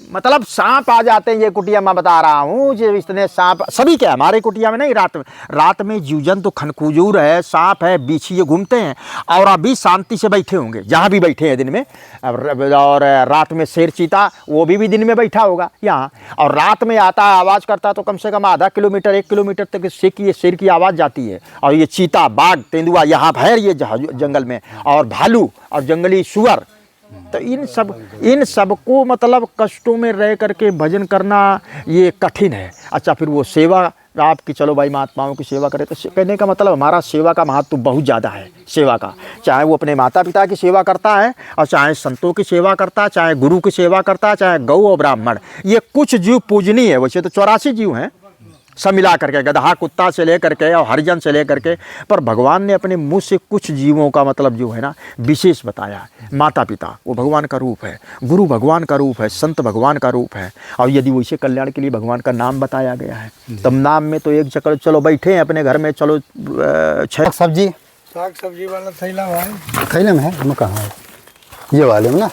मतलब सांप आ जाते हैं ये कुटिया, मैं बता रहा हूँ जो इतने सांप सभी के हमारे कुटिया में नहीं, रात में जीव जंतु खनखुजूर है, सांप है, बिच्छू ये घूमते हैं और अभी शांति से बैठे होंगे जहाँ भी बैठे हैं दिन में। और रात में शेर चीता वो भी दिन में बैठा होगा यहाँ, और रात में आता है आवाज़ करता तो कम से कम आधा किलोमीटर 1 किलोमीटर तक शेर की आवाज़ जाती है। और ये चीता बाघ तेंदुआ यहाँ है ये जंगल में, और भालू और जंगली सुअर, तो इन सब को मतलब कष्टों में रह करके भजन करना ये कठिन है। अच्छा फिर वो सेवा आपकी, चलो भाई महात्माओं की सेवा करें, तो कहने का मतलब हमारा सेवा का महत्व बहुत ज़्यादा है। सेवा का, चाहे वो अपने माता पिता की सेवा करता है और चाहे संतों की सेवा करता है, चाहे गुरु की सेवा करता है, चाहे गौ और ब्राह्मण, ये कुछ जीव पूजनीय है। वैसे तो 84 जीव हैं सब मिला करके, गधा कुत्ता से लेकर के और हरिजन से लेकर के, पर भगवान ने अपने मुँह से कुछ जीवों का मतलब जो है ना विशेष बताया है। माता पिता वो भगवान का रूप है, गुरु भगवान का रूप है, संत भगवान का रूप है, और यदि वैसे कल्याण के लिए भगवान का नाम बताया गया है, तब नाम में तो एक चक्कर, चलो बैठे हैं अपने घर में, चलो साग सब्जी वाला थैला भाई, थैले में है, हम कहाँ है ये वाले में ना।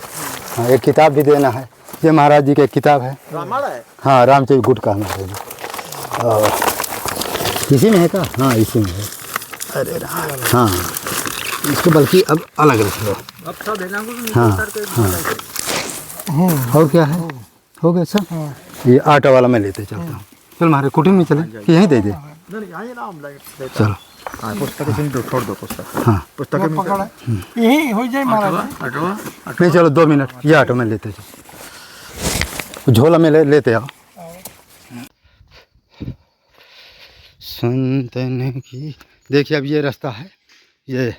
हाँ, एक किताब भी देना है, ये महाराज जी की किताब है, रामायण है। हाँ रामचरित गुट का महाराज जी, और इसी में है का, हाँ इसी में है। अरे हाँ इसको बल्कि अब अलग रख लो। हाँ हाँ और क्या है, हो गया सब। ये आटा वाला मैं लेते चलता हूँ। चल हमारे कुटीर में चले कि यहीं दे दे, चलो पुस्तक छोड़ दो, पुस्तक हाँ पुस्तक यही हो जाए महाराज। नहीं चलो 2 मिनट, ये ऑटो में लेते चलो, झोला में लेते आओ। संतन की देखिए, अब ये रास्ता है, ये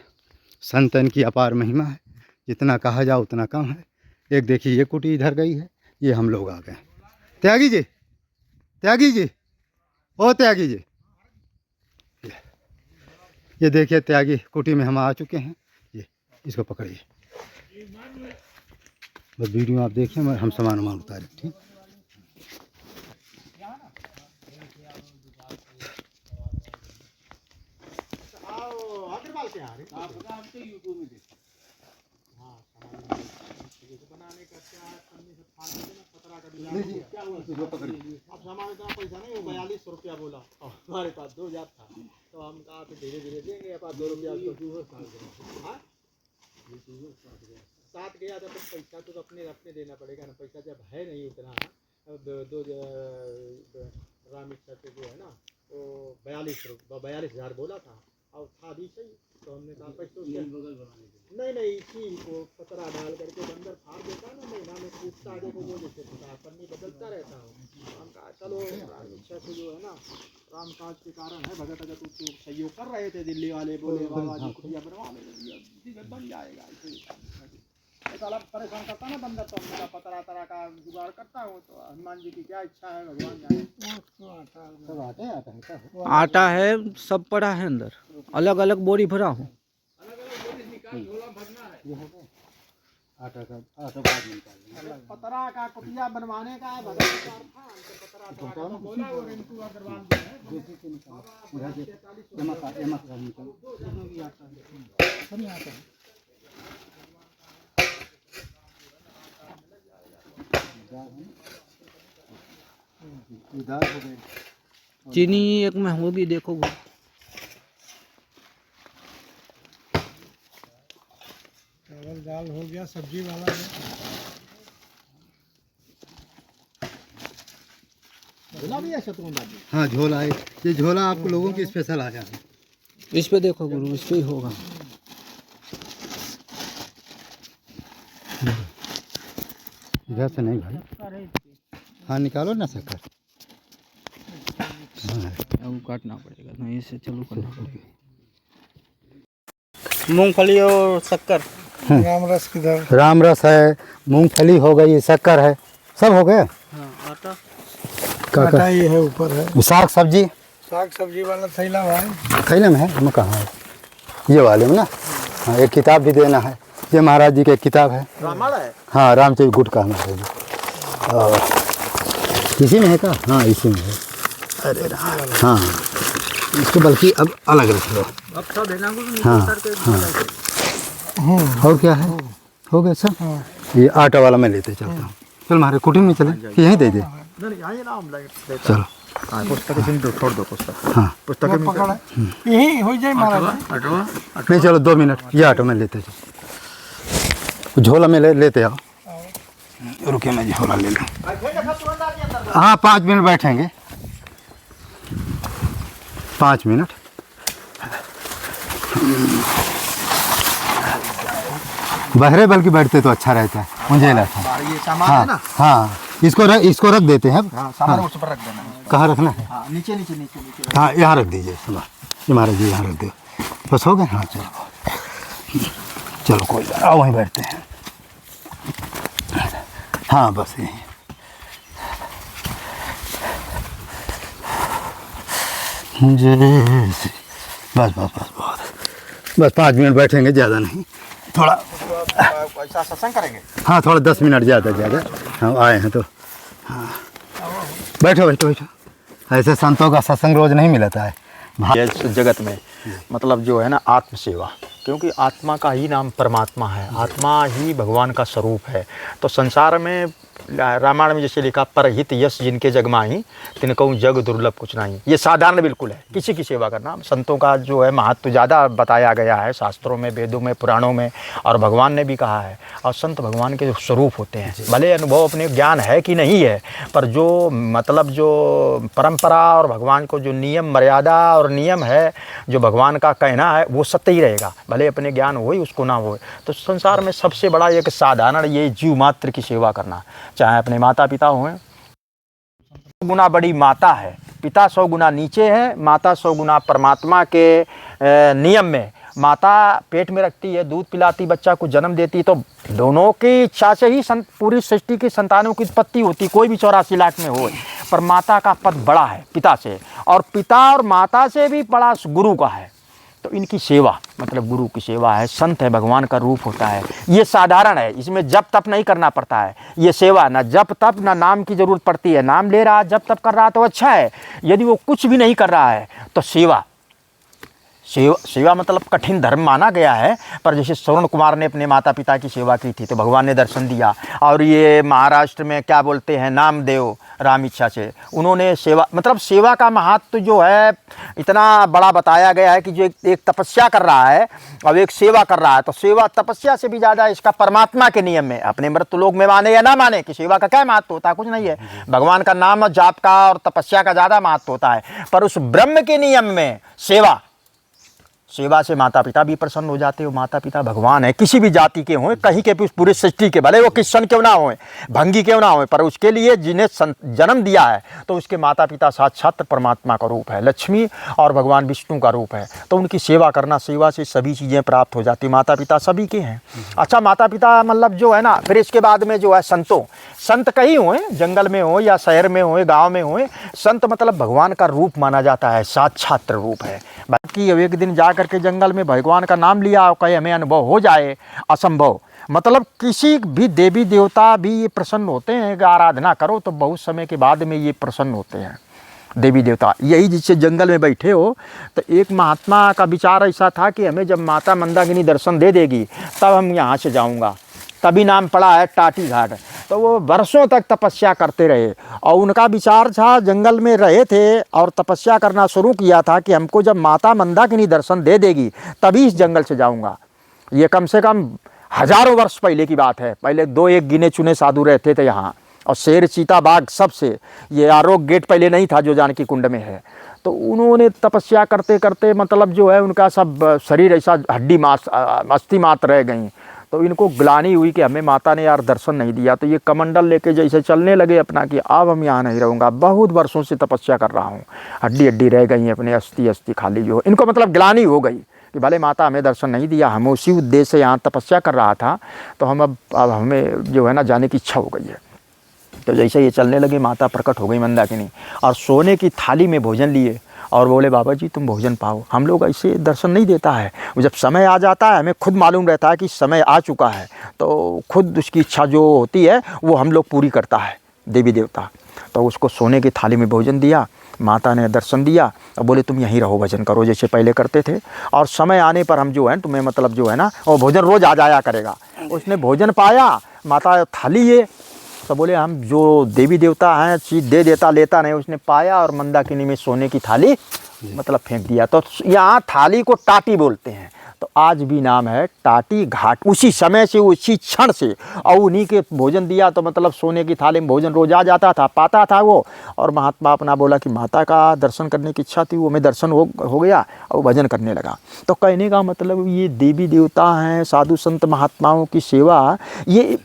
संतन की अपार महिमा है, जितना कहा जाए उतना कम है। एक देखिए ये कुटी इधर गई है, ये हम लोग आ गए। त्यागी जी, त्यागी जी, ओ त्यागी जी, ये देखिए त्यागी कुटी में हम आ चुके हैं। ये इसको पकड़िए, बस वीडियो आप देखिए, हम सामान उतारे। ठीक, अब हमारे पास पैसा नहीं, वो 42 रुपया बोला और हमारे पास 2000 था, तो हम कहा फिर धीरे धीरे देंगे, आप 2 रुपया साथ गया था, तो पैसा तो अपने देना पड़ेगा ना, पैसा जब है नहीं उतना। दो राम इच्छा से जो है ना वो 42,000 बोला था, और था भी सही, तो हमने कहा पैसा नहीं इसी को पतरा डाल करके बंदर फाड़ देता ना, महीना में कूदता है, देखो वो जैसे पन्नी बदलता रहता हूँ। हम कहा चलो राम इच्छा से जो है ना, राम काज के कारण है, भगत अगर तो सहयोग कर रहे थे, दिल्ली वाले बोले बाबा जी कुटिया बनवा ले, बन जाएगा। साला परेशान करता ना बंदर, तो मेरा पतरा तरा का जुगाड़ करता हूँ, तो हनुमान जी की क्या इच्छा है भगवान जाने। आटा है, सब पड़ा है अंदर, अलग अलग बोरी भरा हूँ। पतरा का कुटिया बनवाने का है, भगवान का बोला वो रिंकू अग्रवाल चीनी एक में होगी, देखो चावल दाल हो गया, सब्जी वाला है। झोला भी है शत्रुघ्न जी? हाँ झोला है, ये झोला आप लोगों की स्पेशल आया है। इस पे देखो गुरु, इस पे ही होगा। इधर से नहीं भाई, हाँ निकालो ना शक्कर, वो काटना पड़ेगा, नहीं इसे चालू करना पड़ेगा। मूंगफली और शक्कर, राम रस किधर? राम रस है, मूंगफली हो गई, शक्कर है, सब हो गया। आटा आटा ही है, ऊपर है साग सब्जी, साग सब्जी वाला थैला भाई, थैले में है, हम कहाँ है ये वाले में ना। हाँ, एक किताब भी देना है, ये महाराज जी की किताब है, रामायण है। हाँ रामचरित गुट का महाराज जी, और इसी में है का, हाँ इसी में है। अरे हाँ इसको बल्कि अब अलग रख लो। हाँ हाँ और क्या है, हो गया सब। ये आटा वाला मैं लेते चलता हूँ। चल मारे कुटी में चले कि यहीं दे दे। चलो पुस्तक छोड़ दो पुस्तक। हाँ पुस्तक में पकड़ यही हो जाए महाराज। नहीं चलो 2 मिनट ये ऑटो में लेते चलो। झोला में लेते आओ। रुके मैं झोला ले लूँ। हाँ 5 मिनट बैठेंगे 5 मिनट। बहरे बल्कि बैठते तो अच्छा रहता है मुझे लगता है। ये सामान हाँ है ना। हाँ इसको रख देते हैं। हाँ सामान उस पर रख देना है। कहाँ रखना है? हाँ नीचे नीचे नीचे नीचे। हाँ यहाँ रख दीजिए सामान। ये महाराज जी यहाँ रख दो। बस हो गए। हाँ चलो चलो कोई बात आओ वहीं बैठते हैं। हाँ बस यहीं। जैसे बस बस बस बहुत बस 5 मिनट बैठेंगे ज़्यादा नहीं। थोड़ा ऐसा सत्संग करेंगे। हाँ थोड़ा 10 मिनट ज़्यादा हम आए हैं तो। हाँ बैठो बैठो बैठो। ऐसे संतों का सत्संग रोज़ नहीं मिलता है इस जगत में। मतलब जो है ना आत्म सेवा, क्योंकि आत्मा का ही नाम परमात्मा है, आत्मा ही भगवान का स्वरूप है। तो संसार में रामायण में जैसे लिखा परहित यश जिनके जग माही तिनको जग दुर्लभ कुछ नहीं। ये साधारण बिल्कुल है किसी की सेवा करना। संतों का जो है महत्व ज़्यादा बताया गया है शास्त्रों में, वेदों में, पुराणों में, और भगवान ने भी कहा है। और संत भगवान के जो स्वरूप होते हैं, भले अनुभव अपने ज्ञान है कि नहीं है, पर जो मतलब जो परंपरा और भगवान को जो नियम मर्यादा और नियम है, जो भगवान का कहना है वो सत्य ही रहेगा, भले अपने ज्ञान हो ही उसको ना हो। तो संसार में सबसे बड़ा एक साधारण ये जीव मात्र की सेवा करना, चाहे अपने माता पिता हों। गुना बड़ी माता है, पिता 100 गुना नीचे है, माता 100 गुना परमात्मा के नियम में। माता पेट में रखती है, दूध पिलाती, बच्चा को जन्म देती, तो दोनों की इच्छा से ही पूरी सृष्टि की संतानों की उत्पत्ति होती, कोई भी 84 लाख में हो। पर माता का पद बड़ा है पिता से, और पिता और माता से भी बड़ा गुरु का है। तो इनकी सेवा मतलब गुरु की सेवा है। संत है, भगवान का रूप होता है। ये साधारण है, इसमें जप तप नहीं करना पड़ता है। ये सेवा ना जप तप ना नाम की ज़रूरत पड़ती है। नाम ले रहा, जप तप कर रहा तो अच्छा है। यदि वो कुछ भी नहीं कर रहा है तो सेवा सेवा मतलब कठिन धर्म माना गया है। पर जैसे श्रवण कुमार ने अपने माता पिता की सेवा की थी तो भगवान ने दर्शन दिया। और ये महाराष्ट्र में क्या बोलते हैं, नामदेव, राम इच्छा से उन्होंने सेवा मतलब सेवा का महत्व जो है इतना बड़ा बताया गया है कि जो एक तपस्या कर रहा है और एक सेवा कर रहा है, तो सेवा तपस्या से भी ज़्यादा इसका परमात्मा के नियम में, अपने मृत्यु लोक में माने या ना माने, कि सेवा का क्या महत्व होता है, कुछ नहीं है। भगवान का नाम जाप का और तपस्या का ज़्यादा महत्व होता है। पर उस ब्रह्म के नियम में सेवा से माता पिता भी प्रसन्न हो जाते हो। माता पिता भगवान है, किसी भी जाति के हों, कहीं के भी, पूरी सृष्टि के, भले वो क्रिश्चन क्यों ना हों, भंगी क्यों ना हों, पर उसके लिए जिन्हें जन्म दिया है तो उसके माता पिता साक्षात परमात्मा का रूप है, लक्ष्मी और भगवान विष्णु का रूप है। तो उनकी सेवा करना, सेवा से सभी चीज़ें प्राप्त हो जाती। माता पिता सभी के हैं। अच्छा, माता पिता मतलब जो है ना, फिर इसके बाद में जो है संत कहीं हुए, जंगल में हो या शहर में हो, गाँव में हो, संत मतलब भगवान का रूप माना जाता है, साक्षात रूप है। बाकी अब एक दिन जा करके जंगल में भगवान का नाम लिया और कहीं हमें अनुभव हो जाए, असंभव। मतलब किसी भी देवी देवता भी ये प्रसन्न होते हैं कि आराधना करो तो बहुत समय के बाद में ये प्रसन्न होते हैं देवी देवता। यही जिससे जंगल में बैठे हो, तो एक महात्मा का विचार ऐसा था कि हमें जब माता मंदाकिनी दर्शन दे देगी तब हम यहाँ से जाऊँगा। तभी नाम पड़ा है टाटी घाट। तो वो वर्षों तक तपस्या करते रहे और उनका विचार था, जंगल में रहे थे और तपस्या करना शुरू किया था कि हमको जब माता मंदाकिनी दर्शन दे देगी तभी इस जंगल से जाऊंगा। ये कम से कम हजारों वर्ष पहले की बात है। पहले 2-1 गिने चुने साधु रहते थे यहाँ, और शेर चीता बाघ सबसे। ये आरोग्य गेट पहले नहीं था जो जानकी कुंड में है। तो उन्होंने तपस्या करते करते मतलब जो है उनका सब शरीर ऐसा हड्डी अस्थि मात्र रह गई। तो इनको ग्लानि हुई कि हमें माता ने यार दर्शन नहीं दिया। तो ये कमंडल लेके जैसे चलने लगे अपना कि अब हम यहाँ नहीं रहूँगा, बहुत वर्षों से तपस्या कर रहा हूँ, हड्डी हड्डी रह गई अपने, अस्थि खाली जो इनको मतलब ग्लानि हो गई कि भले माता हमें दर्शन नहीं दिया, हम उसी उद्देश्य से यहाँ तपस्या कर रहा था, तो हम अब हमें जो है ना जाने की इच्छा हो गई है। तो जैसे ये चलने लगे, माता प्रकट हो गई मंदाकिनी और सोने की थाली में भोजन लिए और बोले, बाबा जी तुम भोजन पाओ। हम लोग ऐसे दर्शन नहीं देता है, जब समय आ जाता है हमें खुद मालूम रहता है कि समय आ चुका है, तो खुद उसकी इच्छा जो होती है वो हम लोग पूरी करता है देवी देवता। तो उसको सोने की थाली में भोजन दिया, माता ने दर्शन दिया और बोले तुम यहीं रहो, भजन करो जैसे पहले करते थे, और समय आने पर हम जो है तुम्हें मतलब जो है ना वो भोजन रोज़ आ जाया करेगा। उसने भोजन पाया, माता थाली ये तो बोले हम जो देवी देवता हैं चीज़ दे देता लेता नहीं, उसने पाया और मंदाकिनी में सोने की थाली मतलब फेंक दिया। तो यहाँ थाली को टाटी बोलते हैं। तो आज भी नाम है टाटी घाट। उसी समय से, उसी क्षण से, और उन्हीं के भोजन दिया तो मतलब सोने की थाली में भोजन रोज आ जाता था, पाता था वो। और महात्मा अपना बोला कि माता का दर्शन करने की इच्छा थी, वो में दर्शन हो गया और भजन करने लगा। तो कहने का मतलब ये देवी देवता हैं, साधु संत महात्माओं की सेवा, ये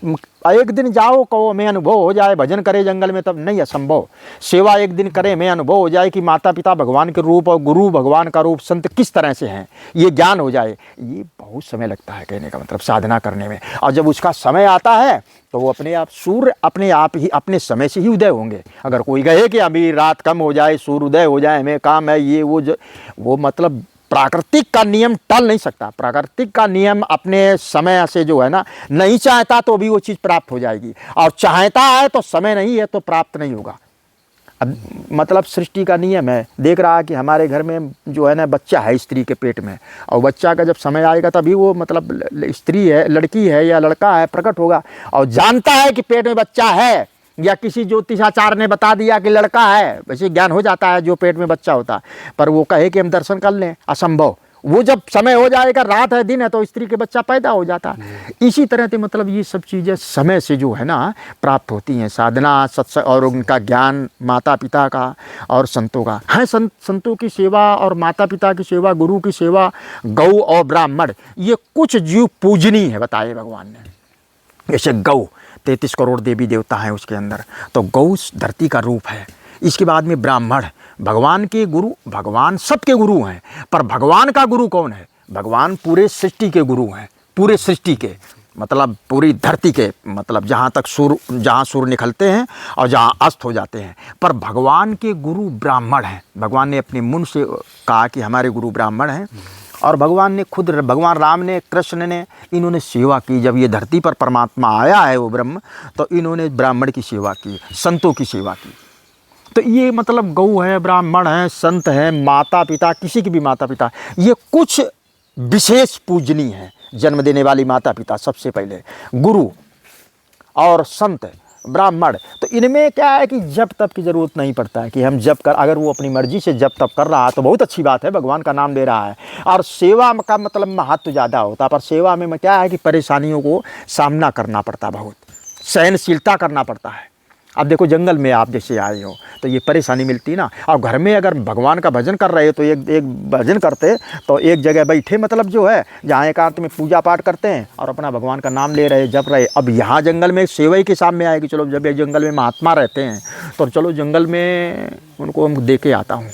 एक दिन जाओ कहो मैं अनुभव हो जाए, भजन करे जंगल में, तब नहीं, असंभव। सेवा एक दिन करे मैं अनुभव हो जाए कि माता पिता भगवान के रूप और गुरु भगवान का रूप, संत किस तरह से हैं, ये ज्ञान हो जाए, ये बहुत समय लगता है कहने का मतलब साधना करने में। और जब उसका समय आता है तो वो अपने आप सूर्य अपने आप ही अपने समय से ही उदय होंगे। अगर कोई कहे कि अभी रात कम हो जाए, सूर्य उदय हो जाए, हमें काम है ये वो मतलब प्राकृतिक का नियम टल नहीं सकता। प्राकृतिक का नियम अपने समय से जो है ना, नहीं चाहता तो भी वो चीज़ प्राप्त हो जाएगी, और चाहता है तो समय नहीं है तो प्राप्त नहीं होगा। अब मतलब सृष्टि का नियम है। देख रहा है कि हमारे घर में जो है ना बच्चा है स्त्री के पेट में, और बच्चा का जब समय आएगा तभी वो मतलब स्त्री है, लड़की है या लड़का है, प्रकट होगा। और जानता है कि पेट में बच्चा है, या किसी ज्योतिषाचार्य ने बता दिया कि लड़का है, वैसे ज्ञान हो जाता है जो पेट में बच्चा होता है, पर वो कहे कि हम दर्शन कर लें, असंभव। वो जब समय हो जाएगा, रात है दिन है, तो स्त्री के बच्चा पैदा हो जाता है। इसी तरह से मतलब ये सब चीज़ें समय से जो है ना प्राप्त होती हैं। साधना, सत्संग और उनका ज्ञान, माता पिता का और संतों का है। संतों की सेवा और माता पिता की सेवा, गुरु की सेवा, गौ और ब्राह्मण, ये कुछ जीव पूजनीय है बताए भगवान ने। जैसे गौ 33 करोड़ देवी देवता हैं उसके अंदर, तो गौ धरती का रूप है। इसके बाद में ब्राह्मण, भगवान के गुरु, भगवान सबके गुरु हैं, पर भगवान का गुरु कौन है? भगवान पूरे सृष्टि के गुरु हैं, पूरे सृष्टि के मतलब पूरी धरती के, मतलब जहाँ सूर्य निकलते हैं और जहाँ अस्त हो जाते हैं। पर भगवान के गुरु ब्राह्मण हैं। भगवान ने अपने मुंह से कहा कि हमारे गुरु ब्राह्मण हैं, और भगवान ने खुद, भगवान राम ने, कृष्ण ने, इन्होंने सेवा की। जब ये धरती पर परमात्मा आया है वो ब्रह्म, तो इन्होंने ब्राह्मण की सेवा की, संतों की सेवा की। तो ये मतलब गौ है, ब्राह्मण है, संत है, माता पिता, किसी की भी माता पिता, ये कुछ विशेष पूजनीय है। जन्म देने वाली माता पिता सबसे पहले, गुरु और संत, ब्राह्मण। तो इनमें क्या है कि जप तप की ज़रूरत नहीं पड़ता है कि हम जप कर, अगर वो अपनी मर्जी से जप तप कर रहा है तो बहुत अच्छी बात है, भगवान का नाम ले रहा है। और सेवा का मतलब महत्व ज़्यादा होता है, पर सेवा में क्या है कि परेशानियों को सामना करना पड़ता है, बहुत सहनशीलता करना पड़ता है। अब देखो जंगल में आप जैसे आए हो तो ये परेशानी मिलती ना, और घर में अगर भगवान का भजन कर रहे हो तो एक भजन करते तो एक जगह बैठे, मतलब जो है जहाँ एकांत में पूजा पाठ करते हैं और अपना भगवान का नाम ले रहे, जप रहे। अब यहाँ जंगल में सेवा ही के सामने आएगी, चलो जब ये जंगल में महात्मा रहते हैं तो चलो जंगल में उनको हम दे के आता हूँ।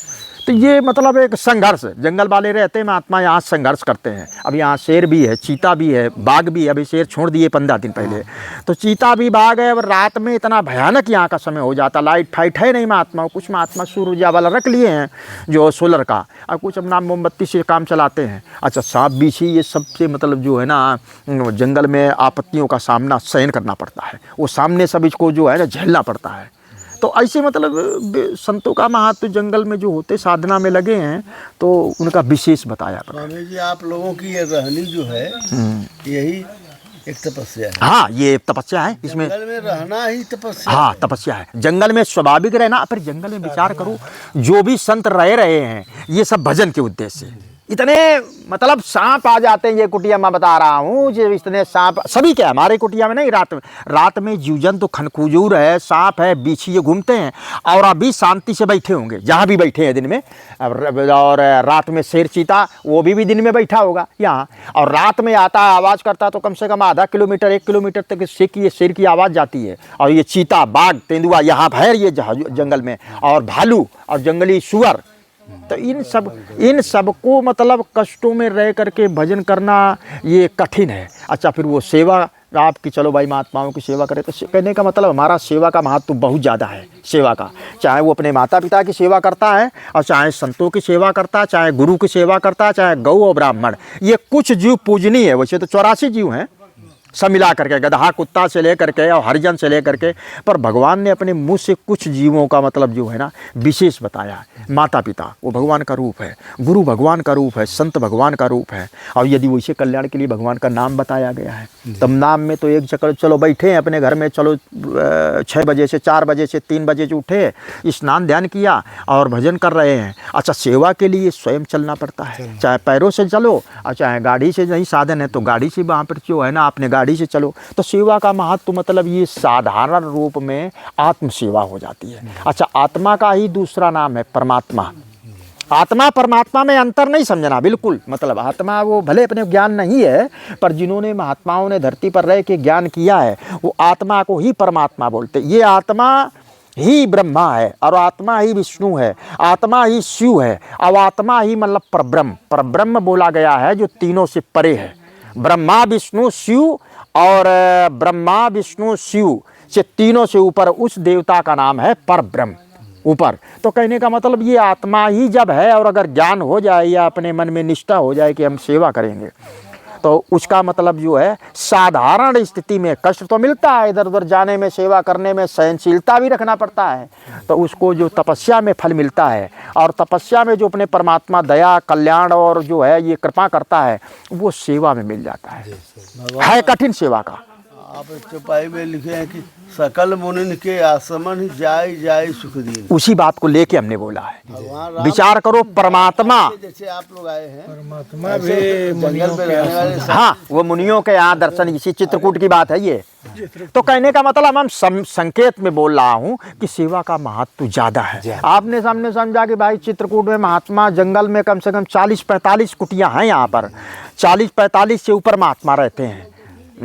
तो ये मतलब एक संघर्ष, जंगल वाले रहते हैं, महात्मा यहाँ संघर्ष करते हैं। अब यहाँ शेर भी है, चीता भी है, बाघ भी है। अभी शेर छोड़ दिए 15 दिन पहले, तो चीता भी, बाघ है। अब रात में इतना भयानक यहाँ का समय हो जाता, लाइट फाइट है नहीं महात्मा। कुछ महात्मा सूर्य ऊर्जा वाला रख लिए हैं जो सोलर का, और कुछ अपना मोमबत्ती से काम चलाते हैं। अच्छा, सांप बिच्छी ये सबसे मतलब जो है ना जंगल में आपत्तियों का सामना सहन करना पड़ता है, वो सामने सब इसको जो है ना झेलना पड़ता है। तो ऐसे मतलब संतों का महत्व जंगल में जो होते साधना में लगे हैं तो उनका विशेष बताया। स्वामी जी, आप लोगों की ये रहनी जो है यही एक तपस्या है। हाँ, ये तपस्या है, इसमें जंगल में रहना ही तपस्या। हाँ, तपस्या है। जंगल में स्वाभाविक रहना, पर जंगल में विचार करो जो भी संत रह रहे हैं ये सब भजन के उद्देश्य से। इतने मतलब सांप आ जाते हैं, ये कुटिया मैं बता रहा हूँ, जो इतने सांप सभी क्या हमारे कुटिया में नहीं, रात में जीव जंतु खनखजूर है, सांप है, बिच्छू, ये घूमते हैं। और अभी शांति से बैठे होंगे जहाँ भी बैठे हैं दिन में, और रात में शेर चीता वो भी दिन में बैठा होगा यहाँ, और रात में आता है आवाज़ करता है तो कम से कम आधा किलोमीटर 1 किलोमीटर तक शेर की आवाज़ जाती है। और ये चीता, बाघ, तेंदुआ यहाँ है ये जंगल में, और भालू और जंगली सुअर। तो इन सब को मतलब कष्टों में रह करके भजन करना ये कठिन है। अच्छा, फिर वो सेवा आपकी, चलो भाई महात्माओं की सेवा करें, तो कहने का मतलब हमारा सेवा का महत्व बहुत ज़्यादा है। सेवा का, चाहे वो अपने माता पिता की सेवा करता है, और चाहे संतों की सेवा करता है, चाहे गुरु की सेवा करता है, चाहे गौ और ब्राह्मण, ये कुछ जीव पूजनीय है। वैसे तो 84 जीव हैं, सब मिला करके, गधा कुत्ता से लेकर के और हरिजन से लेकर के। पर भगवान ने अपने मुंह से कुछ जीवों का मतलब जो है ना विशेष बताया है। माता पिता वो भगवान का रूप है, गुरु भगवान का रूप है, संत भगवान का रूप है। और यदि वैसे कल्याण के लिए भगवान का नाम बताया गया है, तब नाम में तो एक चक्कर चलो बैठे हैं अपने घर में, चलो 6 बजे से 4 बजे से 3 बजे से उठे, स्नान ध्यान किया और भजन कर रहे हैं। अच्छा, सेवा के लिए स्वयं चलना पड़ता है, चाहे पैरों से चलो और चाहे गाड़ी से, नहीं साधन है तो गाड़ी से वहाँ पर जो है ना अपने गाड़ी से चलो। तो सेवा का महत्व मतलब ये साधारण रूप में आत्म सेवा हो जाती है। अच्छा, आत्मा का ही दूसरा नाम है परमात्मा। आत्मा परमात्मा में अंतर नहीं समझना बिल्कुल। मतलब आत्मा वो भले अपने ज्ञान नहीं है, पर जिन्होंने महात्माओं ने धरती पर रह के ज्ञान किया है वो आत्मा को ही परमात्मा बोलते। ये आत्मा ही ब्रह्मा है और आत्मा ही विष्णु है, आत्मा ही शिव है और आत्मा ही मतलब परब्रह्म। परब्रह्म बोला गया है जो तीनों से परे है। ब्रह्मा विष्णु शिव और ब्रह्मा विष्णु शिव से तीनों से ऊपर उस देवता का नाम है परब्रह्म, ऊपर। तो कहने का मतलब ये आत्मा ही जब है और अगर ज्ञान हो जाए या अपने मन में निष्ठा हो जाए कि हम सेवा करेंगे, तो उसका मतलब जो है साधारण स्थिति में कष्ट तो मिलता है, इधर उधर जाने में, सेवा करने में सहनशीलता भी रखना पड़ता है, तो उसको जो तपस्या में फल मिलता है और तपस्या में जो अपने परमात्मा दया कल्याण और जो है ये कृपा करता है वो सेवा में मिल जाता है कठिन सेवा का। आप चौपाई में लिखे हैं कि सकल मुनिन के आसमन जाय जाय सुख दीन। उसी बात को लेके हमने बोला है, भगवान राम विचार करो परमात्मा। जैसे आप लोग आए हैं परमात्मा भी जंगल में रहने वाले हाँ, वो मुनियों के यहाँ दर्शन, इसी चित्रकूट की बात है ये। तो कहने का मतलब हम संकेत में बोल रहा हूँ कि सेवा का महत्व ज्यादा है। आपने सामने समझा कि भाई चित्रकूट में महात्मा जंगल में कम से कम 40-45 कुटियाँ हैं, यहाँ पर 40-45 से ऊपर महात्मा रहते हैं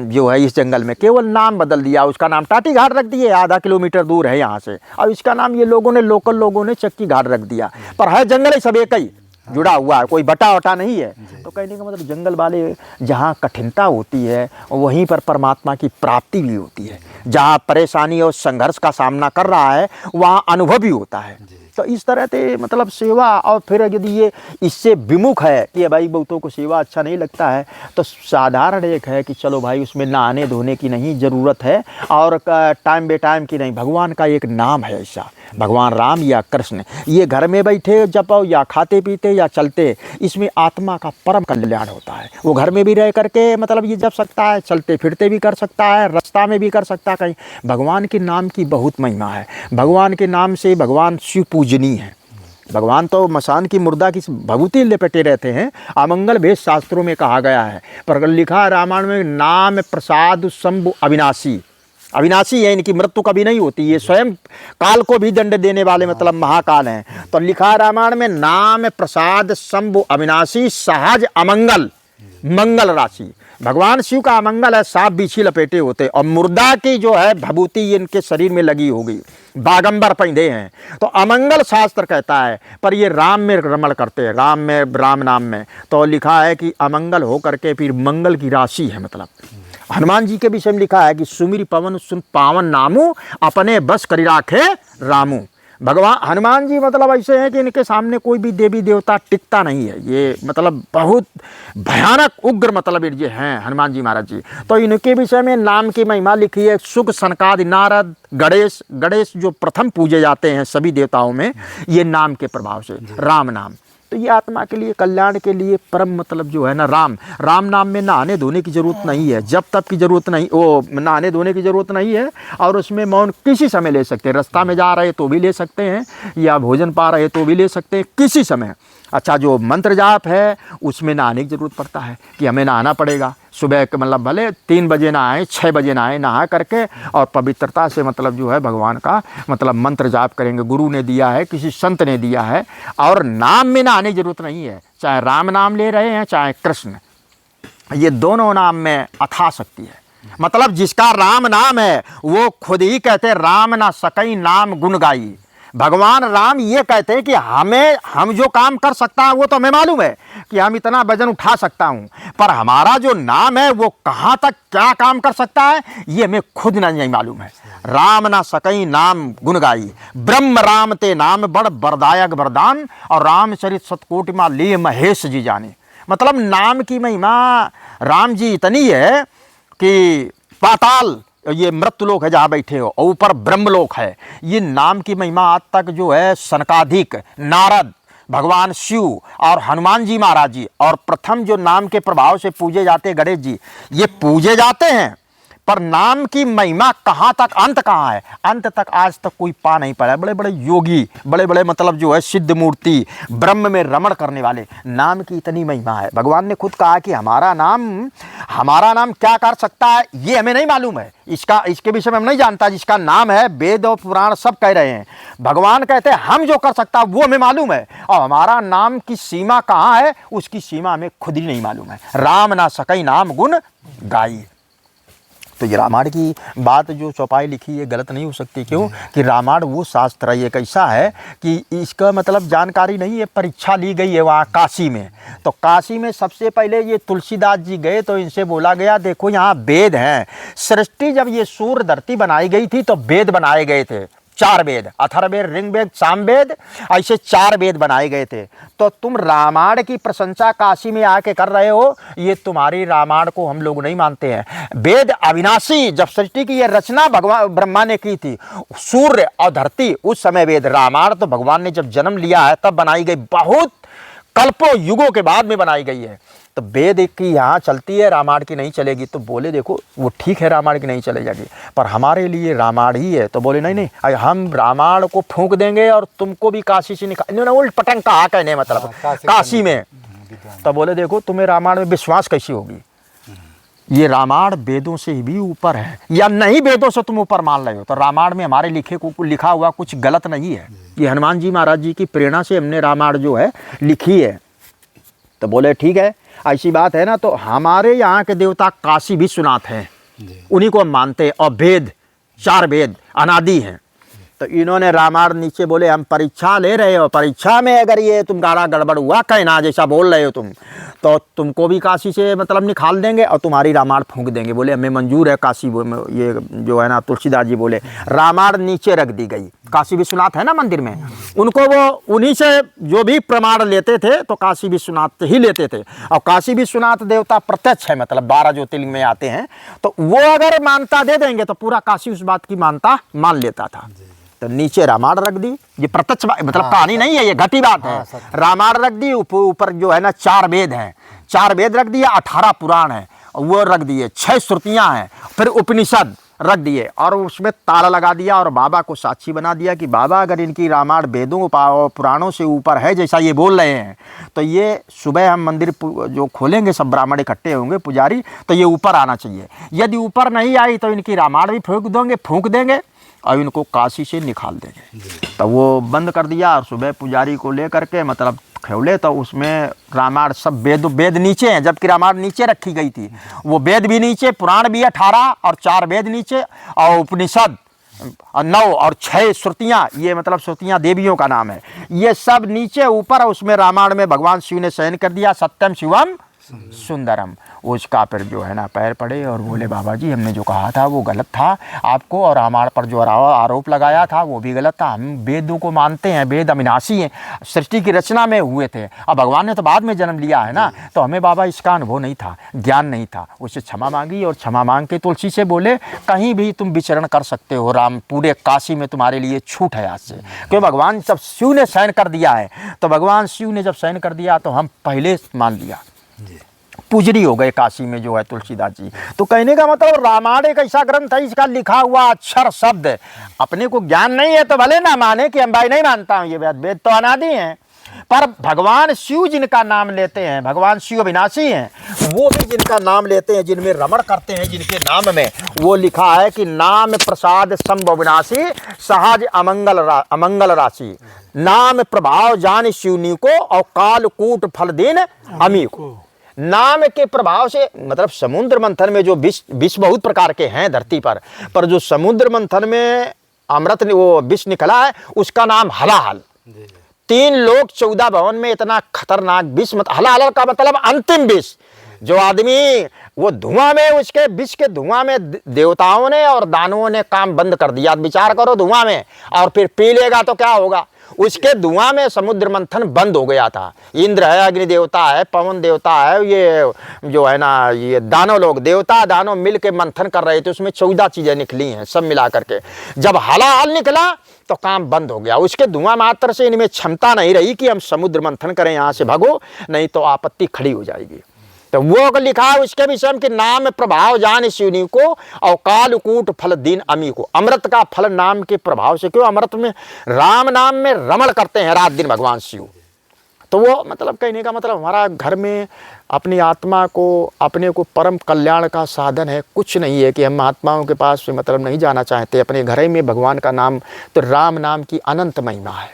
जो है इस जंगल में। केवल नाम बदल दिया, उसका नाम टाटी घाट रख दिए, आधा किलोमीटर दूर है यहाँ से, और इसका नाम ये लोगों ने, लोकल लोगों ने चक्की घाट रख दिया। पर है जंगल ही सब एक ही जुड़ा हुआ है, कोई बटा वटा नहीं है। तो कहने का मतलब जंगल वाले जहाँ कठिनता होती है वहीं पर परमात्मा की प्राप्ति भी होती है, जहाँ परेशानी और संघर्ष का सामना कर रहा है वहाँ अनुभव भी होता है। तो इस तरह से मतलब सेवा, और फिर यदि ये इससे विमुख है कि भाई बहुतों को सेवा अच्छा नहीं लगता है, तो साधारण एक है कि चलो भाई उसमें नहाने धोने की नहीं ज़रूरत है और टाइम बे टाइम की नहीं। भगवान का एक नाम है ऐसा, भगवान राम या कृष्ण, ये घर में बैठे जपो या खाते पीते या चलते, इसमें आत्मा का परम कल्याण होता है। वो घर में भी रह करके मतलब ये जप सकता है, चलते फिरते भी कर सकता है, रास्ता में भी कर सकता है कहीं। भगवान के नाम की बहुत महिमा है। भगवान के नाम से भगवान शिव पूजनीय है। भगवान तो मसान की मुर्दा की भभूति लपेटे रहते हैं, अमंगल भेद शास्त्रों में कहा गया है। पर लिखा है रामायण में, नाम प्रसाद शंभु अविनाशी। अविनाशी है, इनकी मृत्यु कभी नहीं होती, ये स्वयं काल को भी दंड देने वाले मतलब महाकाल हैं। तो लिखा है रामायण में, नाम प्रसाद शंभु अविनाशी सहज अमंगल मंगल राशि। भगवान शिव का अमंगल है, सांप बिच्छी लपेटे होते, और मुर्दा की जो है भभूति इनके शरीर में लगी होगी, बागंबर पहने हैं। तो अमंगल शास्त्र कहता है, पर ये राम में रमण करते हैं, राम में, राम नाम में। तो लिखा है कि अमंगल हो करके फिर मंगल की राशि है। मतलब हनुमान जी के विषय में लिखा है कि सुमिर पवन सुन पावन नामू, अपने बस करी राखे रामू। भगवान हनुमान जी मतलब ऐसे हैं कि इनके सामने कोई भी देवी देवता टिकता नहीं है। ये मतलब बहुत भयानक उग्र मतलब ये हैं हनुमान जी महाराज जी। तो इनके विषय में नाम की महिमा लिखी है। सुख सनकादि नारद गणेश, गणेश जो प्रथम पूजे जाते हैं सभी देवताओं में, ये नाम के प्रभाव से, राम नाम। तो ये आत्मा के लिए, कल्याण के लिए परम मतलब जो है ना राम। राम नाम में नहाने धोने की ज़रूरत नहीं है, जब तक की ज़रूरत नहीं, वो नहाने धोने की ज़रूरत नहीं है। और उसमें मौन किसी समय ले सकते हैं, रास्ता में जा रहे तो भी ले सकते हैं, या भोजन पा रहे तो भी ले सकते हैं, किसी समय। अच्छा, जो मंत्र जाप है उसमें नहाने की ज़रूरत पड़ता है कि हमें नहाना पड़ेगा। सुबह के मतलब भले 3 बजे नहाए, 6 बजे नहाए, नहा करके और पवित्रता से मतलब जो है भगवान का मतलब मंत्र जाप करेंगे। गुरु ने दिया है, किसी संत ने दिया है। और नाम में नहाने की ज़रूरत नहीं है, चाहे राम नाम ले रहे हैं चाहे कृष्ण, ये दोनों नाम में अथाह शक्ति है। मतलब जिसका राम नाम है वो खुद ही कहते राम ना सकई नाम गुण गाई। भगवान राम ये कहते हैं कि हम जो काम कर सकता है वो तो हमें मालूम है कि हम इतना वजन उठा सकता हूँ, पर हमारा जो नाम है वो कहाँ तक क्या काम कर सकता है ये हमें खुद नहीं मालूम है। राम ना सकई नाम गुण गाई, ब्रह्म राम ते नाम बड़ बरदायक वरदान, और रामचरित सतकोटि माँ ले महेश जी जाने। मतलब नाम की महिमा राम जी इतनी है कि पाताल ये मृत्युलोक है जहाँ बैठे हो, और ऊपर ब्रह्मलोक है। ये नाम की महिमा आज तक जो है सनकादिक, नारद, भगवान शिव और हनुमान जी महाराज जी, और प्रथम जो नाम के प्रभाव से पूजे जाते हैं गणेश जी, ये पूजे जाते हैं। पर नाम की महिमा कहाँ तक, अंत कहाँ है, अंत तक आज तक कोई पा नहीं पाया। बड़े बड़े योगी, बड़े बड़े मतलब जो है सिद्ध मूर्ति, ब्रह्म में रमण करने वाले, नाम की इतनी महिमा है। भगवान ने खुद कहा कि हमारा नाम क्या कर सकता है ये हमें नहीं मालूम है, इसके विषय में हम नहीं जानता। जिसका नाम है वेद और पुराण सब कह रहे हैं, भगवान कहते हैं हम जो कर सकता वो हमें मालूम है, और हमारा नाम की सीमा कहाँ है उसकी सीमा हमें खुद ही नहीं मालूम है। राम ना सकई नाम गुण गाई। तो ये रामायण की बात जो चौपाई लिखी है गलत नहीं हो सकती। क्यों कि रामायण वो शास्त्र है, एक ऐसा है कि इसका मतलब जानकारी नहीं है, परीक्षा ली गई है वहाँ काशी में। तो काशी में सबसे पहले ये तुलसीदास जी गए तो इनसे बोला गया देखो यहाँ वेद हैं। सृष्टि जब ये सूर्य धरती बनाई गई थी तो वेद बनाए गए थे, 4 वेद, अथर्ववेद, ऋग्वेद, सामवेद, ऐसे 4 वेद बनाए गए थे। तो तुम रामायण की प्रशंसा काशी में आके कर रहे हो, ये तुम्हारी रामायण को हम लोग नहीं मानते हैं। वेद अविनाशी, जब सृष्टि की ये रचना भगवान ब्रह्मा ने की थी, सूर्य और धरती उस समय वेद। रामायण तो भगवान ने जब जन्म लिया है तब बनाई गई, बहुत कल्पों युगों के बाद में बनाई गई है। तो वेद की यहाँ चलती है, रामायण की नहीं चलेगी। तो बोले देखो वो ठीक है रामायण की नहीं चलेगी, पर हमारे लिए रामायण ही है। तो बोले नहीं हम रामायण को फूंक देंगे और तुमको भी काशी से निकाल। इन्होंने उल्ट पटंग कहा, कहने मतलब काशी में। तो बोले देखो तुम्हें रामायण में विश्वास कैसी होगी, ये रामायण वेदों से भी ऊपर है, या नहीं वेदों से तुम ऊपर मान रहे हो। तो रामायण में हमारे लिखा हुआ कुछ गलत नहीं है, ये हनुमान जी महाराज जी की प्रेरणा से हमने रामायण जो है लिखी है। तो बोले ठीक है ऐसी बात है ना, तो हमारे यहाँ के देवता काशी विश्वनाथ हैं, उन्हीं को हम मानते हैं, और वेद 4 वेद अनादि हैं। तो इन्होंने रामायण नीचे बोले हम परीक्षा ले रहे हो, परीक्षा में अगर ये तुम्हारा गड़बड़ हुआ कहना जैसा बोल रहे हो तुम, तो तुमको भी काशी से मतलब निकाल देंगे और तुम्हारी रामायण फूंक देंगे। बोले हमें मंजूर है काशी, ये जो है ना तुलसीदास जी बोले रामायण नीचे रख दी गई। काशी विश्वनाथ है ना मंदिर में, उनको वो उन्हीं से जो भी प्रमाण लेते थे तो काशी विश्वनाथ ही लेते थे। और काशी विश्वनाथ देवता प्रत्यक्ष है, मतलब 12 ज्योतिर्लिंग में आते हैं। तो वो अगर मान्यता दे देंगे तो पूरा काशी उस बात की मान्यता मान लेता था। तो नीचे रामायण रख दी, ये प्रत्यक्ष मतलब कहानी नहीं है, ये घटी बात है। रामायण रख दी, ऊपर जो है ना 4 वेद हैं, 4 वेद रख दिए, 18 पुराण है वो रख दिए, 6 श्रुतियाँ हैं, फिर उपनिषद रख दिए और उसमें ताला लगा दिया और बाबा को साक्षी बना दिया कि बाबा अगर इनकी रामायण वेदों पुराणों से ऊपर है जैसा ये बोल रहे हैं, तो ये सुबह हम मंदिर जो खोलेंगे सब ब्राह्मण इकट्ठे होंगे पुजारी, तो ये ऊपर आना चाहिए। यदि ऊपर नहीं आई तो इनकी रामायण भी फूंक देंगे और इनको काशी से निकाल देंगे। तो वो बंद कर दिया और सुबह पुजारी को ले करके मतलब खोले तो उसमें रामायण सब वेद नीचे हैं, जबकि रामायण नीचे रखी गई थी। वो वेद भी नीचे, पुराण भी 18 और 4 वेद नीचे, और उपनिषद 9 और 6 श्रुतियाँ, ये मतलब श्रुतियाँ देवियों का नाम है, ये सब नीचे। ऊपर उसमें रामायण में भगवान शिव ने शयन कर दिया, सत्यम शिवम सुंदरम। उसका फिर जो है ना पैर पड़े और बोले बाबा जी हमने जो कहा था वो गलत था आपको, और हमारे पर जो आरोप लगाया था वो भी गलत था। हम वेदों को मानते हैं, वेद अविनाशी हैं, सृष्टि की रचना में हुए थे। अब भगवान ने तो बाद में जन्म लिया है ना, तो हमें बाबा इसका अनुभव नहीं था, ज्ञान नहीं था। उससे क्षमा मांगी और क्षमा मांग के तुलसी से बोले कहीं भी तुम विचरण कर सकते हो राम, पूरे काशी में तुम्हारे लिए छूट है आज से। क्योंकि भगवान जब शिव ने शयन कर दिया है, तो भगवान शिव ने जब शयन कर दिया तो हम पहले मान लिया, पुजरी हो गए काशी में जो है तुलसीदास जी। तो कहने का मतलब रामायण एक ऐसा ग्रंथ है, इसका लिखा हुआ अक्षर शब्द अपने को ज्ञान नहीं है तो भले ना माने कि हम भाई नहीं मानता हूँ, ये वेद तो अनादि हैं, पर भगवान शिव जिनका नाम लेते हैं, भगवान शिव अविनाशी हैं, वो भी जिनका नाम लेते हैं, जिनमें रमण करते हैं, जिनके नाम में वो लिखा है कि नाम प्रसाद संभ अविनाशी सहज अमंगल राशि, नाम प्रभाव जान शिवनी को और कालकूट फल दिन अमी को। नाम के प्रभाव से मतलब समुद्र मंथन में जो विष बहुत प्रकार के हैं धरती पर जो समुद्र मंथन में अमृत वो विष निकला है उसका नाम हलाहल। 3 लोक 14 भवन में इतना खतरनाक विष, हलाहल का मतलब अंतिम विष। जो आदमी वो धुआं में, उसके विष के धुआं में देवताओं ने और दानवों ने काम बंद कर दिया। विचार करो धुआं में, और फिर पी लेगा तो क्या होगा। उसके धुआं में समुद्र मंथन बंद हो गया था। इंद्र है, अग्नि देवता है, पवन देवता है, ये जो है ना ये दानव लोग, देवता दानव मिल के मंथन कर रहे थे, उसमें 14 चीजें निकली हैं सब मिला करके। जब हलाहल निकला तो काम बंद हो गया। उसके धुआं मात्र से इनमें क्षमता नहीं रही कि हम समुद्र मंथन करें, यहाँ से भागो नहीं तो आपत्ति खड़ी हो जाएगी। तो वो लिखा है उसके विषय में कि नाम प्रभाव जान शिवनी को और कालकूट फल दीन अमी को। अमृत का फल नाम के प्रभाव से, क्यों अमृत में राम नाम में रमण करते हैं रात दिन भगवान शिव। तो वो मतलब कहने का मतलब हमारा घर में अपनी आत्मा को, अपने को परम कल्याण का साधन है, कुछ नहीं है कि हम महात्माओं के पास मतलब नहीं जाना चाहते। अपने घर में भगवान का नाम, तो राम नाम की अनंत महिमा है।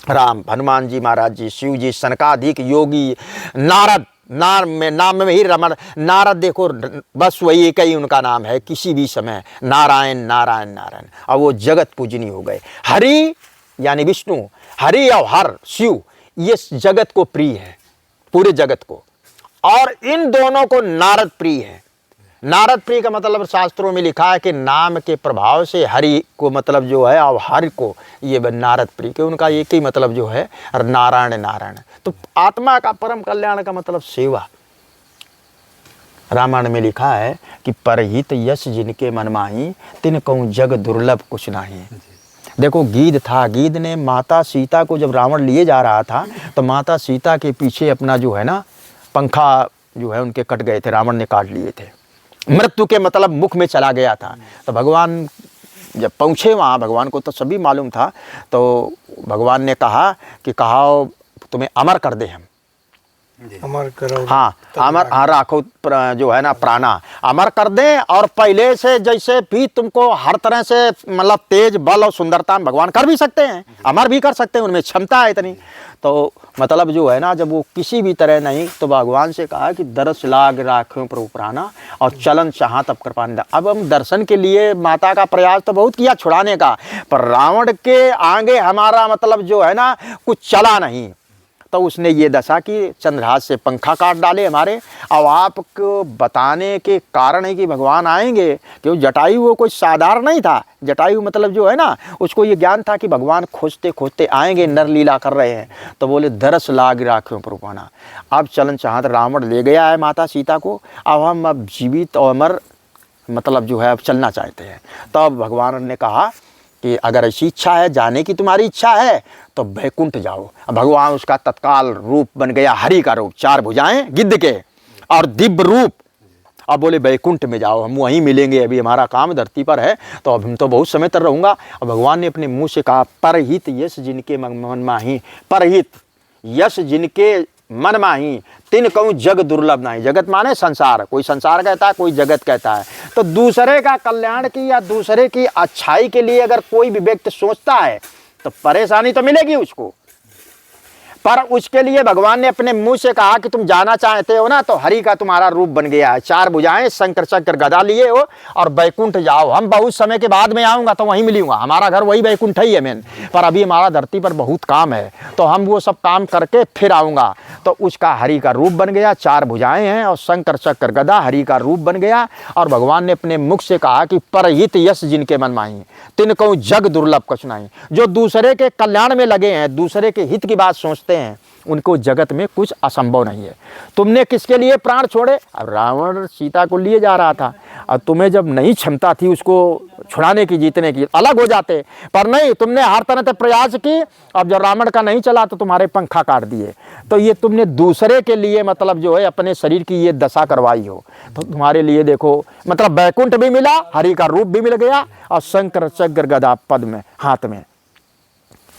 राम, हनुमान जी महाराज जी, शिव जी, सनकादिक योगी, नारद, नाम में ही रमण। नारद देखो बस वही एक ही उनका नाम है, किसी भी समय नारायण नारायण नारायण, और वो जगत पूजनी हो गए। हरि यानी विष्णु, हरि और हर शिव, ये जगत को प्रिय है, पूरे जगत को। और इन दोनों को नारद प्रिय है। नारद प्रिय का मतलब शास्त्रों में लिखा है कि नाम के प्रभाव से हरि को मतलब जो है, और हरि को ये नारद प्रिय के, उनका एक ही मतलब जो है नारायण नारायण। तो आत्मा का परम कल्याण का मतलब सेवा। रामायण में लिखा है कि परहित यश जिनके मन माही, तिन कहूँ जग दुर्लभ कुछ नहीं। देखो गीध था, गीध ने माता सीता को जब रावण लिए जा रहा था तो माता सीता के पीछे अपना जो है ना पंखा जो है उनके कट गए थे, रावण ने काट लिए थे। मृत्यु के मतलब मुख में चला गया था। तो भगवान जब पहुँचे वहाँ, भगवान को तो सभी मालूम था, तो भगवान ने कहा कि कहा तुम्हें अमर कर दे, हम अमर करो। हाँ अमर, हाँ राखो जो है ना प्राणा, अमर कर दें। और पहले से जैसे भी तुमको हर तरह से मतलब तेज बल और सुंदरता भगवान कर भी सकते हैं, अमर भी कर सकते हैं, उनमें क्षमता है इतनी। तो मतलब जो है ना जब वो किसी भी तरह नहीं, तो भगवान से कहा कि दरस लाग राखो प्रभु प्राणा और चलन चाह तब कृपान। अब हम दर्शन के लिए माता का प्रयास तो बहुत किया छुड़ाने का, पर रावण के आगे हमारा मतलब जो है ना कुछ चला नहीं। तो उसने ये दशा कि चंद्रहास से पंखा काट डाले हमारे। अब आपको बताने के कारण है कि भगवान आएंगे, क्यों जटायु वो कोई साधारण नहीं था। जटायु मतलब जो है ना उसको ये ज्ञान था कि भगवान खोजते खोजते आएंगे, नर लीला कर रहे हैं। तो बोले दरस लाग राख्यो प्रभुपाना। अब चलन चाहत रावण ले गया है माता सीता को, अब हम अब जीवित और अमर मतलब जो है अब चलना चाहते हैं। तब भगवान ने कहा कि अगर ऐसी इच्छा है, जाने की तुम्हारी इच्छा है तो वैकुंठ जाओ। भगवान उसका तत्काल रूप बन गया हरि का रूप, 4 भुजाएं गिद्ध के और दिव्य रूप। अब बोले वैकुंठ में जाओ, हम वहीं मिलेंगे, अभी हमारा काम धरती पर है, तो अब हम तो बहुत समय तक रहूँगा। और भगवान ने अपने मुंह से कहा परहित यश जिनके मन माही, परहित यश जिनके मन माही, तिन कहूँ जग दुर्लभ नहीं। जगत माने संसार, कोई संसार कहता है, कोई जगत कहता है। तो दूसरे का कल्याण की या दूसरे की अच्छाई के लिए अगर कोई भी व्यक्ति सोचता है तो परेशानी तो मिलेगी उसको, पर उसके लिए भगवान ने अपने मुंह से कहा कि तुम जाना चाहते हो ना, तो हरि का तुम्हारा रूप बन गया है। 4 भुजाएं, शंकर चक्र गदा लिए हो और वैकुंठ जाओ। हम बहुत समय के बाद में आऊँगा तो वहीं मिलूंगा, हमारा घर वही वैकुंठ ही है मेन। पर अभी हमारा धरती पर बहुत काम है, तो हम वो सब काम करके फिर आऊँगा। तो उसका हरि का रूप बन गया, 4 भुजाएं हैं और शंकर चक्र गदा हरि का रूप बन गया। और भगवान ने अपने मुख से कहा कि परहित यश जिनके मन माही, तिन कहूँ जग दुर्लभ कुछ नहीं। जो दूसरे के कल्याण में लगे हैं, दूसरे के हित की बात सोचते हैं, उनको जगत में कुछ असंभव नहीं है। तुमने किसके लिए प्राण छोड़े? अब रावण सीता को लिए जा रहा था, और तुम्हें जब नहीं क्षमता थी उसको छुड़ाने की, जीतने की, अलग हो जाते, पर नहीं, तुमने हर तरह से प्रयास की। अब जब रावण का नहीं चला तो तुम्हारे पंखा काट दिए। तो ये तुमने दूसरे के लिए मतलब जो है अपने शरीर की ये दशा करवाई हो, तो तुम्हारे लिए देखो मतलब वैकुंठ भी मिला, हरि का रूप भी मिल गया और शंकर चक्र गदा पद में हाथ में।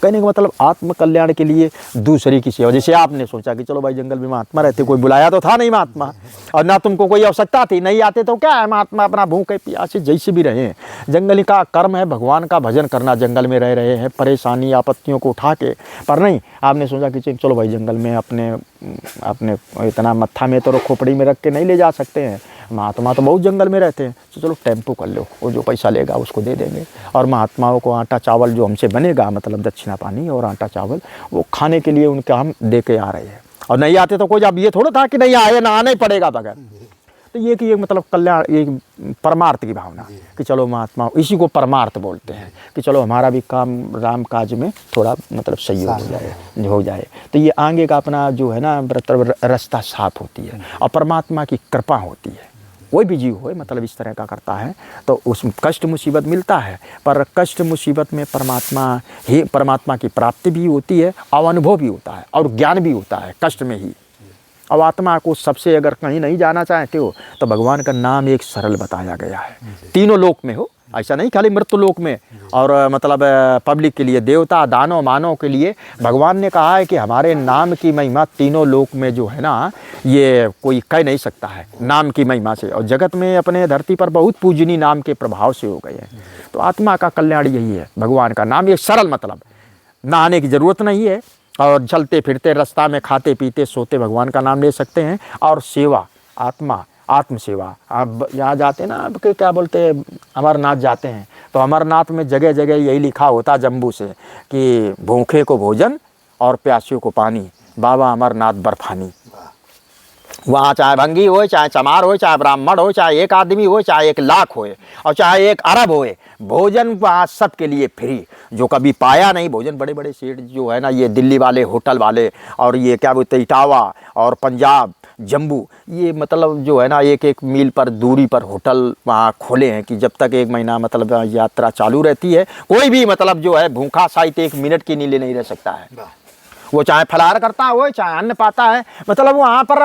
कहने का मतलब आत्म कल्याण के लिए दूसरे की सेवा। जैसे आपने सोचा कि चलो भाई जंगल में महात्मा रहते, कोई बुलाया तो था नहीं महात्मा, और ना तुमको कोई आवश्यकता थी, नहीं आते तो क्या है, महात्मा अपना भूखे प्यासे जैसे भी रहे। जंगल का कर्म है भगवान का भजन करना, जंगल में रह रहे हैं परेशानी आपत्तियों को उठा के, पर नहीं, आपने सोचा कि चलो भाई जंगल में अपने इतना मत्था में तो खोपड़ी में रख के नहीं ले जा सकते हैं, महात्मा तो बहुत जंगल में रहते हैं, तो चलो टेम्पो कर लो, वो जो पैसा लेगा उसको दे देंगे। और महात्माओं को आटा चावल जो हमसे बनेगा, मतलब दक्षिणा पानी और आटा चावल, वो खाने के लिए उनका हम दे के आ रहे हैं। और नहीं आते तो कोई, अब ये थोड़ा था कि नहीं आए ना आना ही पड़ेगा बगैर। तो ये कि ये मतलब कल्याण, एक परमार्थ की भावना कि चलो महात्मा, इसी को परमार्थ बोलते हैं कि चलो हमारा भी काम राम काज में थोड़ा मतलब सहयोग हो जाए। तो ये आगे का अपना जो है ना मतलब रास्ता साफ होती है और परमात्मा की कृपा होती है। कोई भी जीव हो मतलब इस तरह का करता है तो उस कष्ट मुसीबत मिलता है, पर कष्ट मुसीबत में परमात्मा की प्राप्ति भी होती है और अनुभव भी होता है और ज्ञान भी होता है कष्ट में ही। अब आत्मा को सबसे अगर कहीं नहीं जाना चाहते हो तो भगवान का नाम एक सरल बताया गया है, तीनों लोक में हो, ऐसा नहीं खाली मृत्यु लोक में और मतलब पब्लिक के लिए, देवता दानव मानव के लिए भगवान ने कहा है कि हमारे नाम की महिमा तीनों लोक में जो है ना ये कोई कह नहीं सकता है नाम की महिमा से। और जगत में अपने धरती पर बहुत पूजनीय नाम के प्रभाव से हो गए हैं। तो आत्मा का कल्याण यही है, भगवान का नाम, ये सरल मतलब नहाने की ज़रूरत नहीं है और चलते फिरते रास्ता में खाते पीते सोते भगवान का नाम ले सकते हैं। और सेवा, आत्म सेवा, आप यहाँ जाते ना आप क्या बोलते हैं अमरनाथ जाते हैं तो अमरनाथ में जगह जगह यही लिखा होता जम्बू से कि भूखे को भोजन और प्यासियों को पानी, बाबा अमरनाथ बर्फानी। वहाँ चाहे भंगी हो, चाहे चमार हो, चाहे ब्राह्मण हो, चाहे एक आदमी हो, चाहे 1 लाख होए और चाहे 1 अरब होए, भोजन वहाँ सबके लिए फ्री। जो कभी पाया नहीं भोजन, बड़े बड़े सेठ जो है ना ये दिल्ली वाले होटल वाले और ये क्या बोलते इटावा और पंजाब जम्बू, ये मतलब जो है ना 1-1 मील पर दूरी पर होटल वहाँ खोले हैं कि जब तक 1 महीना मतलब यात्रा चालू रहती है कोई भी मतलब जो है भूखा साहित्य 1 मिनट के लिए नहीं रह सकता है। वो चाहे फलाहार करता हो चाहे अन्न पाता है, मतलब वहाँ पर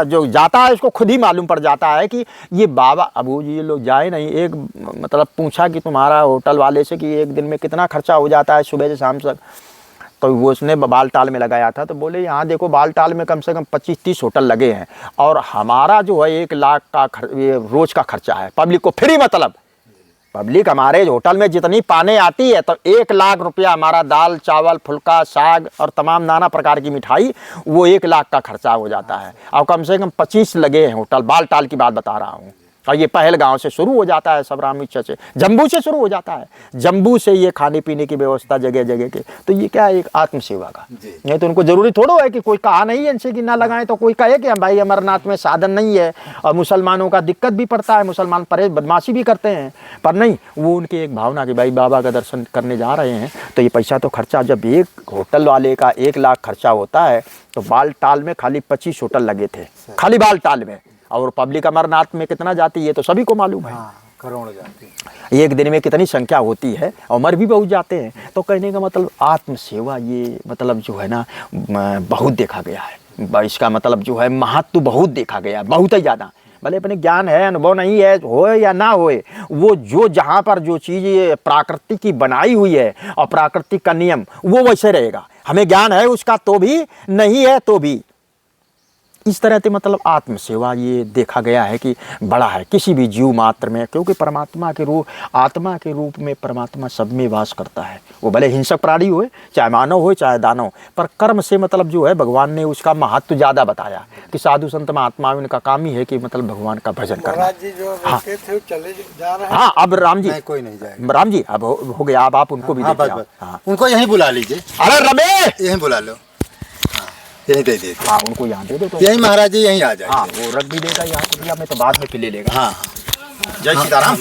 जो जाता है उसको खुद ही मालूम पड़ जाता है कि ये बाबा। अब वो ये लोग जाए नहीं, एक मतलब पूछा कि तुम्हारा होटल वाले से कि 1 दिन में कितना खर्चा हो जाता है सुबह से शाम तक, तो वो उसने बालटाल में लगाया था तो बोले यहाँ देखो बालटाल में कम से कम 25-30 होटल लगे हैं और हमारा जो है 1 लाख का रोज़ का खर्चा है, पब्लिक को फ्री। मतलब पब्लिक हमारे होटल में जितनी पाने आती है तो 1 लाख रुपया हमारा दाल चावल फुल्का साग और तमाम नाना प्रकार की मिठाई, वो 1 लाख का खर्चा हो जाता है। और कम से कम 25 लगे हैं होटल, बालटाल की बात बता रहा हूँ। और ये पहलगांव से शुरू हो जाता है, सब रामीचा से, जम्बू से शुरू हो जाता है, जम्बू से ये खाने पीने की व्यवस्था जगह जगह के। तो ये क्या है एक आत्म सेवा का, नहीं तो उनको जरूरी थोड़ा है कि कोई कहा नहीं है इनसे कि ना लगाएं तो कोई कहे कि हम भाई अमरनाथ में साधन नहीं है और मुसलमानों का दिक्कत भी पड़ता है, मुसलमान परहेज बदमाशी भी करते हैं, पर नहीं, वो उनकी एक भावना कि भाई बाबा का दर्शन करने जा रहे हैं तो ये पैसा तो खर्चा, जब एक होटल वाले का 1 लाख खर्चा होता है तो बालटाल में खाली 25 होटल लगे थे, खाली बालटाल में। और पब्लिक अमरनाथ में कितना जाती है तो सभी को मालूम है, करोड़ जाती है, एक दिन में कितनी संख्या होती है और मर भी बहुत जाते हैं। तो कहने का मतलब आत्म सेवा ये मतलब जो है ना बहुत देखा गया है, इसका मतलब जो है महत्व बहुत देखा गया है, बहुत ही ज़्यादा। भले अपने ज्ञान है अनुभव नहीं है होए या ना होए, वो जो जहाँ पर जो चीज़ प्राकृतिक की बनाई हुई है और प्राकृतिक का नियम वो वैसे रहेगा। हमें ज्ञान है उसका तो भी, नहीं है तो भी। इस तरह से मतलब आत्म सेवा ये देखा गया है कि बड़ा है किसी भी जीव मात्र में, क्योंकि परमात्मा के रूप, आत्मा के रूप में परमात्मा सब में वास करता है। वो भले हिंसक प्राणी होए, चाहे मानव हो चाहे दानव, पर कर्म से मतलब जो है भगवान ने उसका महत्व ज़्यादा बताया कि साधु संत महात्मा उनका काम ही है कि मतलब भगवान का भजन करना। हाँ चले जा रहे हैं। हाँ अब राम जी, कोई नहीं जाएगा। राम जी अब हो गया, अब आप उनको भी देखिए। हाँ उनको यहीं बुला लीजिए, अरे रमे यहीं बुला लो, यहीं दे देते, हाँ उनको यहाँ दे दो तो यहीं महाराज जी यहीं आ जाए। हाँ वो रख भी देगा यहाँ कुटिया में, तो बाद में फिर ले लेगा। हाँ, जय सीताराम।